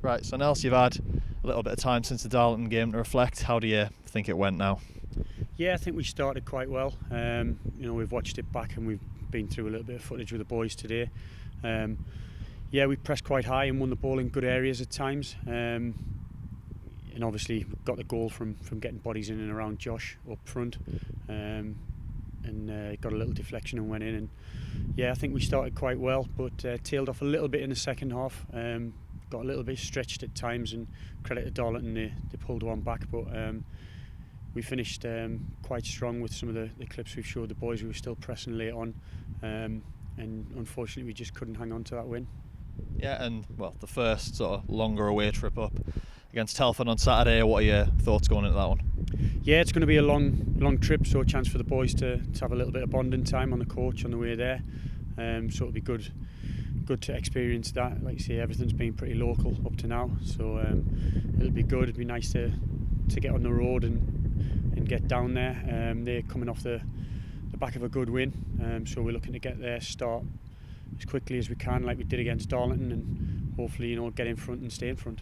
Right, so Nels, you've had a little bit of time since the Darlington game to reflect. How do you think it went now? Yeah, I think we started quite well. We've watched it back and we've been through a little bit of footage with the boys today. We pressed quite high and won the ball in good areas at times. And obviously got the goal from getting bodies in and around Josh up front. Got a little deflection and went in. And I think we started quite well, but tailed off a little bit in the second half. Got a little bit stretched at times, and credit to Darlington, they pulled one back. But we finished quite strong with some of the clips we've showed the boys. We were still pressing late on, and unfortunately we just couldn't hang on to that win. Yeah, and the first sort of longer away trip up against Telford on Saturday. What are your thoughts going into that one? Yeah, it's going to be a long trip, so a chance for the boys to have a little bit of bonding time on the coach on the way there. So it'll be good to experience that. Like you say, everything's been pretty local up to now, so it'll be good. It'll be nice to get on the road and get down there. They're coming off the back of a good win, so we're looking to get there, start as quickly as we can, like we did against Darlington, and hopefully get in front and stay in front.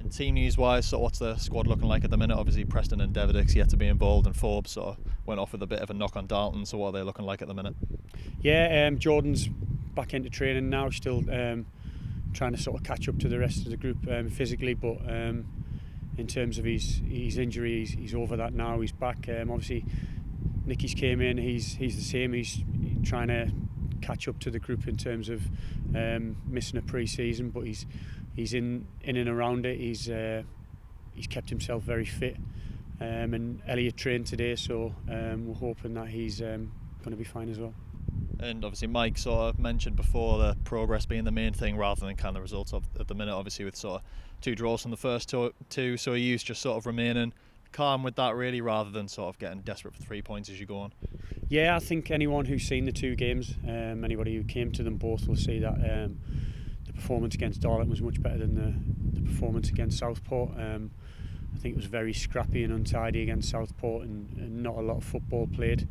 And team news wise, so what's the squad looking like at the minute? Obviously Preston and Deverdix yet to be involved, and Forbes sort of went off with a bit of a knock on Darlington, so what are they looking like at the minute? Yeah, Jordan's back into training now, still trying to sort of catch up to the rest of the group physically, but in terms of his injury, he's over that now. He's back. Obviously Nicky's came in, he's the same. He's trying to catch up to the group in terms of missing a pre-season, but he's in and around it. He's kept himself very fit, and Elliot trained today, so we're hoping that he's going to be fine as well. And obviously Mike sort of mentioned before the progress being the main thing rather than kind of the results of at the minute, obviously with sort of 2 draws from the first two, so he's just sort of remaining calm with that really, rather than sort of getting desperate for 3 points as you go on. Yeah, I think anyone who's seen the 2 games, anybody who came to them both will see that the performance against Darlington was much better than the performance against Southport. I think it was very scrappy and untidy against Southport, and not a lot of football played.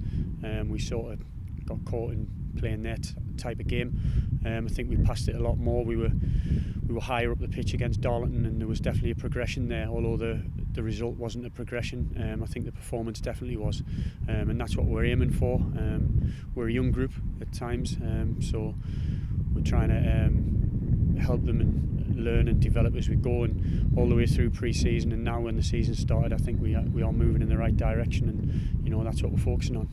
We sort of got caught in playing their type of game. I think we passed it a lot more. We were higher up the pitch against Darlington, and there was definitely a progression there, although the result wasn't a progression. I think the performance definitely was, and that's what we're aiming for. We're a young group at times, so we're trying to help them and learn and develop as we go, and all the way through pre-season and now when the season started, I think we are moving in the right direction, and that's what we're focusing on.